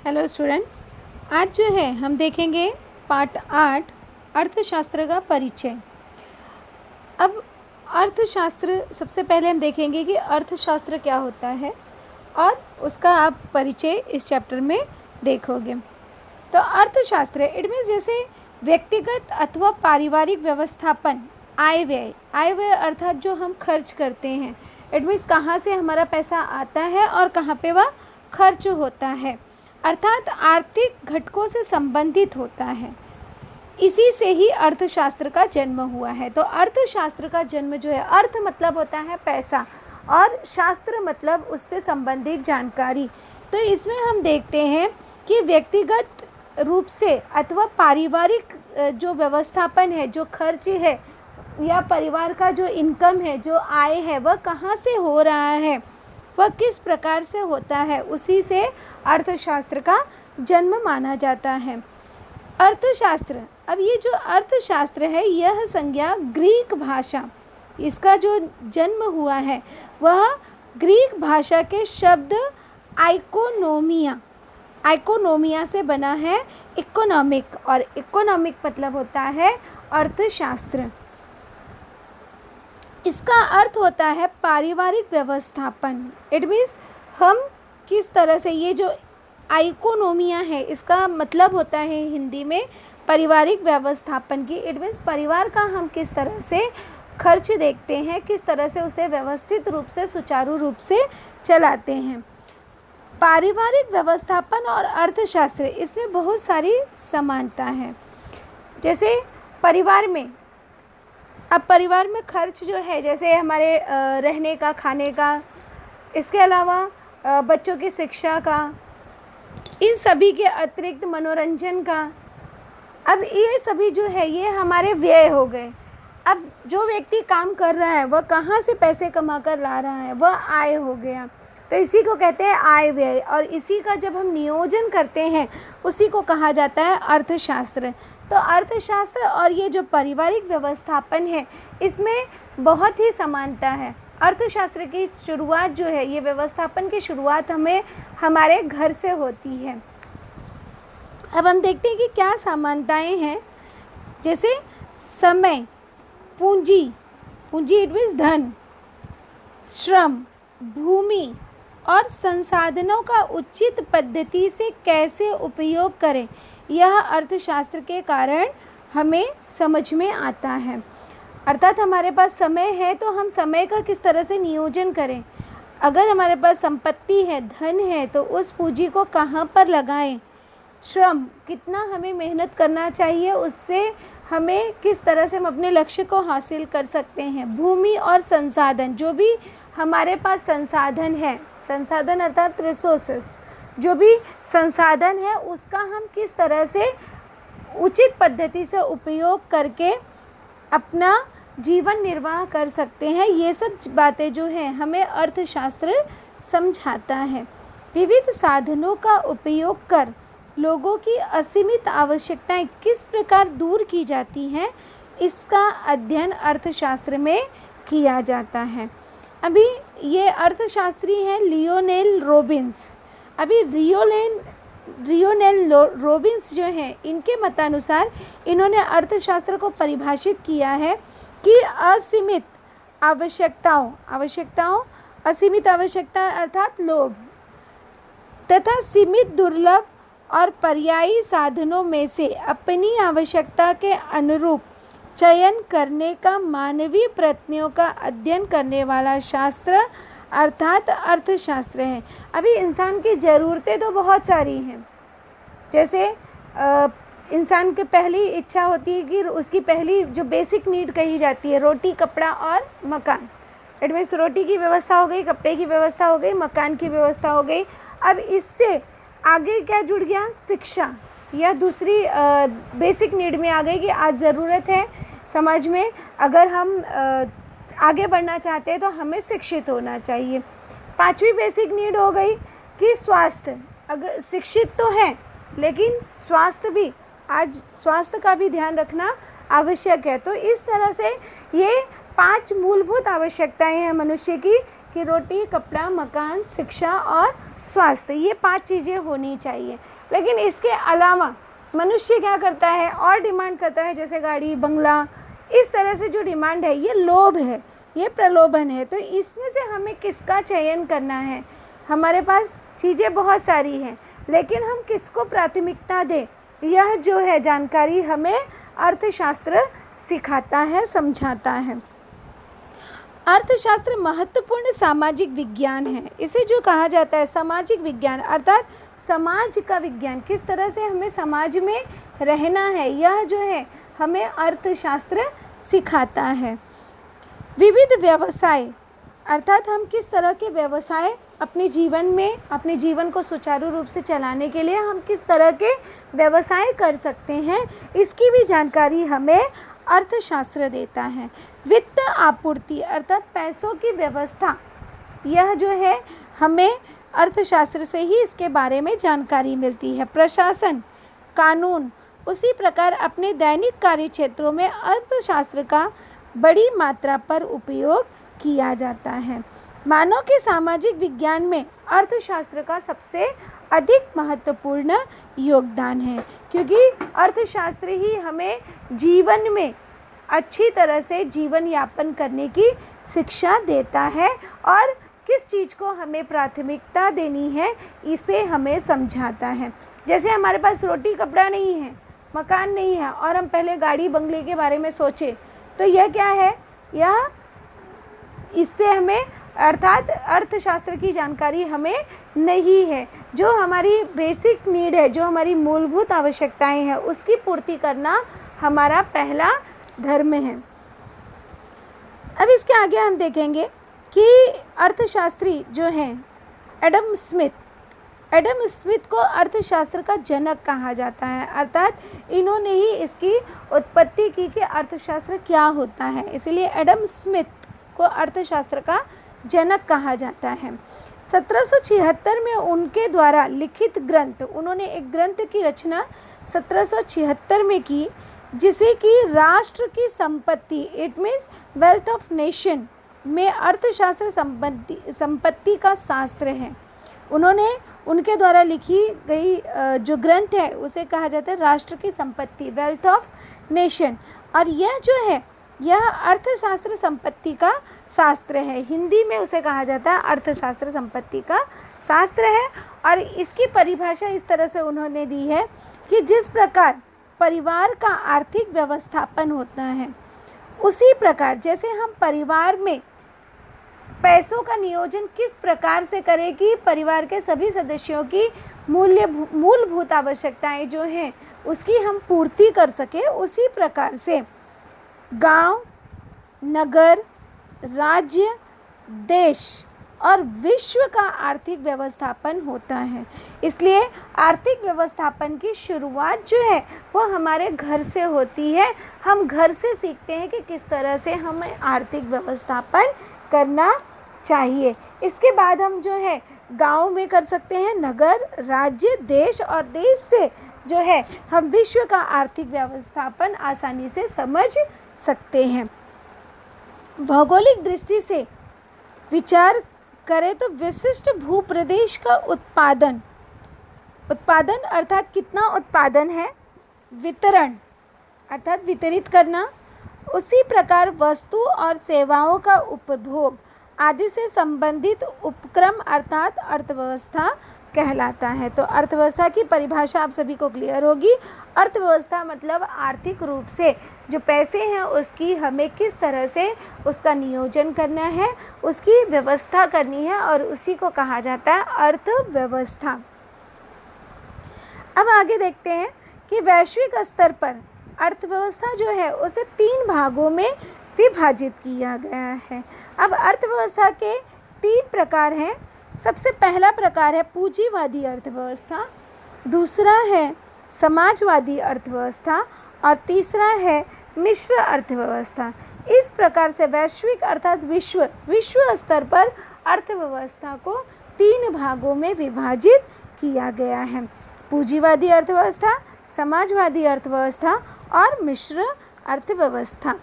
Hello students, आज जो है हम देखेंगे पार्ट 8 अर्थशास्त्र का परिचय। अब अर्थशास्त्र सबसे पहले हम देखेंगे कि अर्थशास्त्र क्या होता है और उसका आप परिचय इस चैप्टर में देखोगे। तो अर्थशास्त्र इट मीन्स जैसे व्यक्तिगत अथवा पारिवारिक व्यवस्थापन, आय व्यय अर्थात जो हम खर्च करते हैं, इट मीन्स कहाँ से हमारा पैसा आता है और कहाँ पे वह खर्च होता है, अर्थात आर्थिक घटकों से संबंधित होता है। इसी से ही अर्थशास्त्र का जन्म हुआ है। तो अर्थशास्त्र का जन्म जो है, अर्थ मतलब होता है पैसा और शास्त्र मतलब उससे संबंधित जानकारी। तो इसमें हम देखते हैं कि व्यक्तिगत रूप से अथवा पारिवारिक जो व्यवस्थापन है, जो खर्च है या परिवार का जो इनकम है, जो आय है, वह कहाँ से हो रहा है, वह किस प्रकार से होता है, उसी से अर्थशास्त्र का जन्म माना जाता है। अर्थशास्त्र, अब ये जो अर्थशास्त्र है यह संज्ञा ग्रीक भाषा, इसका जो जन्म हुआ है वह ग्रीक भाषा के शब्द आइकोनोमिया से बना है। इकोनॉमिक, और इकोनॉमिक मतलब होता है अर्थशास्त्र। इसका अर्थ होता है पारिवारिक व्यवस्थापन। इट मीन्स हम किस तरह से, ये जो आइकोनोमिया है इसका मतलब होता है हिंदी में पारिवारिक व्यवस्थापन की। इट मीन्स परिवार का हम किस तरह से खर्च देखते हैं, किस तरह से उसे व्यवस्थित रूप से, सुचारू रूप से चलाते हैं। पारिवारिक व्यवस्थापन और अर्थशास्त्र, इसमें बहुत सारी समानता है। जैसे परिवार में, अब परिवार में खर्च जो है, जैसे हमारे रहने का, खाने का, इसके अलावा बच्चों की शिक्षा का, इन सभी के अतिरिक्त मनोरंजन का, अब ये सभी जो है ये हमारे व्यय हो गए। अब जो व्यक्ति काम कर रहा है वह कहाँ से पैसे कमा कर ला रहा है, वह आय हो गया। तो इसी को कहते हैं आय व्यय, और इसी का जब हम नियोजन करते हैं उसी को कहा जाता है अर्थशास्त्र। तो अर्थशास्त्र और ये जो पारिवारिक व्यवस्थापन है इसमें बहुत ही समानता है। अर्थशास्त्र की शुरुआत जो है, ये व्यवस्थापन की शुरुआत हमारे घर से होती है। अब हम देखते हैं कि क्या समानताएं हैं। जैसे समय, पूंजी इट मीन्स धन, श्रम, भूमि और संसाधनों का उचित पद्धति से कैसे उपयोग करें, यह अर्थशास्त्र के कारण हमें समझ में आता है। अर्थात हमारे पास समय है तो हम समय का किस तरह से नियोजन करें। अगर हमारे पास संपत्ति है, धन है, तो उस पूंजी को कहाँ पर लगाएं। श्रम, कितना हमें मेहनत करना चाहिए, उससे हमें किस तरह से हम अपने लक्ष्य को हासिल कर सकते हैं। भूमि और संसाधन, जो भी हमारे पास संसाधन है, संसाधन अर्थात रिसोर्सेस, जो भी संसाधन है उसका हम किस तरह से उचित पद्धति से उपयोग करके अपना जीवन निर्वाह कर सकते हैं, ये सब बातें जो हैं हमें अर्थशास्त्र समझाता है। विविध साधनों का उपयोग कर लोगों की असीमित आवश्यकताएं किस प्रकार दूर की जाती हैं, इसका अध्ययन अर्थशास्त्र में किया जाता है। अभी ये अर्थशास्त्री हैं लियोनेल रॉबिन्स। अभी लियोनेल रॉबिन्स जो हैं, इनके मतानुसार इन्होंने अर्थशास्त्र को परिभाषित किया है कि असीमित आवश्यकता अर्थात लोभ तथा सीमित, दुर्लभ और पर्यायी साधनों में से अपनी आवश्यकता के अनुरूप चयन करने का मानवीय प्रयत्नों का अध्ययन करने वाला शास्त्र अर्थात अर्थशास्त्र है। अभी इंसान की ज़रूरतें तो बहुत सारी हैं। जैसे इंसान की पहली इच्छा होती है कि उसकी पहली जो बेसिक नीड कही जाती है, रोटी, कपड़ा और मकान। इट मीन्स रोटी की व्यवस्था हो गई, कपड़े की व्यवस्था हो गई, मकान की व्यवस्था हो गई। अब इससे आगे क्या जुड़ गया, शिक्षा, या दूसरी बेसिक नीड में आ गई कि आज ज़रूरत है समाज में, अगर हम आगे बढ़ना चाहते हैं तो हमें शिक्षित होना चाहिए। पांचवी बेसिक नीड हो गई कि स्वास्थ्य, अगर शिक्षित तो हैं लेकिन स्वास्थ्य भी, आज स्वास्थ्य का भी ध्यान रखना आवश्यक है। तो इस तरह से ये 5 मूलभूत आवश्यकताएं हैं मनुष्य की, कि रोटी, कपड़ा, मकान, शिक्षा और स्वास्थ्य, ये 5 चीज़ें होनी चाहिए। लेकिन इसके अलावा मनुष्य क्या करता है और डिमांड करता है, जैसे गाड़ी, बंगला, इस तरह से जो डिमांड है ये लोभ है, ये प्रलोभन है। तो इसमें से हमें किसका चयन करना है? हमारे पास चीज़ें बहुत सारी हैं, लेकिन हम किसको प्राथमिकता दें, यह जो है जानकारी हमें अर्थशास्त्र सिखाता है, समझाता है। अर्थशास्त्र महत्वपूर्ण सामाजिक विज्ञान है। इसे जो कहा जाता है सामाजिक विज्ञान, अर्थात समाज का विज्ञान, किस तरह से हमें समाज में रहना है, यह जो है हमें अर्थशास्त्र सिखाता है। विविध व्यवसाय, अर्थात हम किस तरह के व्यवसाय अपने जीवन में, अपने जीवन को सुचारू रूप से चलाने के लिए हम किस तरह के व्यवसाय कर सकते हैं, इसकी भी जानकारी हमें अर्थशास्त्र देता है। वित्त आपूर्ति, अर्थात पैसों की व्यवस्था, यह जो है हमें अर्थशास्त्र से ही इसके बारे में जानकारी मिलती है। प्रशासन, कानून, उसी प्रकार अपने दैनिक कार्य क्षेत्रों में अर्थशास्त्र का बड़ी मात्रा पर उपयोग किया जाता है। मानव के सामाजिक विज्ञान में अर्थशास्त्र का सबसे अधिक महत्वपूर्ण योगदान है, क्योंकि अर्थशास्त्र ही हमें जीवन में अच्छी तरह से जीवन यापन करने की शिक्षा देता है और किस चीज़ को हमें प्राथमिकता देनी है इसे हमें समझाता है। जैसे हमारे पास रोटी कपड़ा नहीं है, मकान नहीं है और हम पहले गाड़ी बंगले के बारे में सोचें, तो यह क्या है, यह इससे हमें अर्थात अर्थशास्त्र की जानकारी हमें नहीं है। जो हमारी बेसिक नीड है, जो हमारी मूलभूत आवश्यकताएं हैं, उसकी पूर्ति करना हमारा पहला धर्म है। अब इसके आगे हम देखेंगे कि अर्थशास्त्री जो हैं एडम स्मिथ को अर्थशास्त्र का जनक कहा जाता है, अर्थात इन्होंने ही इसकी उत्पत्ति की कि अर्थशास्त्र क्या होता है, इसलिए एडम स्मिथ को अर्थशास्त्र का जनक कहा जाता है। 1776 में उनके द्वारा लिखित ग्रंथ, उन्होंने एक ग्रंथ की रचना 1776 में की, जिसे कि राष्ट्र की संपत्ति, it means wealth of nation में अर्थशास्त्र संपत्ति का शास्त्र है। उन्होंने उनके द्वारा लिखी गई जो ग्रंथ है उसे कहा जाता है राष्ट्र की संपत्ति, वेल्थ ऑफ नेशन, और यह जो है यह अर्थशास्त्र संपत्ति का शास्त्र है। हिंदी में उसे कहा जाता है अर्थशास्त्र संपत्ति का शास्त्र है। और इसकी परिभाषा इस तरह से उन्होंने दी है कि जिस प्रकार परिवार का आर्थिक व्यवस्थापन होता है, उसी प्रकार जैसे हम परिवार में पैसों का नियोजन किस प्रकार से करें कि परिवार के सभी सदस्यों की मूलभूत आवश्यकताएं जो हैं उसकी हम पूर्ति कर सके, उसी प्रकार से गांव, नगर, राज्य, देश और विश्व का आर्थिक व्यवस्थापन होता है। इसलिए आर्थिक व्यवस्थापन की शुरुआत जो है वो हमारे घर से होती है। हम घर से सीखते हैं कि किस तरह से हमें आर्थिक व्यवस्थापन करना चाहिए। इसके बाद हम जो है गांव में कर सकते हैं, नगर, राज्य, देश, और देश से जो है हम विश्व का आर्थिक व्यवस्थापन आसानी से समझ सकते हैं। भौगोलिक दृष्टि से विचार करें तो विशिष्ट भूप्रदेश का उत्पादन अर्थात कितना उत्पादन है, वितरण अर्थात वितरित करना, उसी प्रकार वस्तु और सेवाओं का उपभोग आदि से संबंधित उपक्रम अर्थात अर्थव्यवस्था कहलाता है। तो अर्थव्यवस्था की परिभाषा आप सभी को क्लियर होगी। अर्थव्यवस्था मतलब आर्थिक रूप से जो पैसे हैं उसकी हमें किस तरह से उसका नियोजन करना है, उसकी व्यवस्था करनी है, और उसी को कहा जाता है अर्थव्यवस्था। अब आगे देखते हैं कि वैश्विक स्तर पर अर्थव्यवस्था जो है उसे 3 भागों में विभाजित किया गया है। अब अर्थव्यवस्था के 3 प्रकार हैं। सबसे पहला प्रकार है पूंजीवादी अर्थव्यवस्था, दूसरा है समाजवादी अर्थव्यवस्था और तीसरा है मिश्र अर्थव्यवस्था। इस प्रकार से वैश्विक अर्थात विश्व स्तर पर अर्थव्यवस्था को 3 भागों में विभाजित किया गया है। पूंजीवादी अर्थव्यवस्था, समाजवादी अर्थव्यवस्था और मिश्र अर्थव्यवस्था।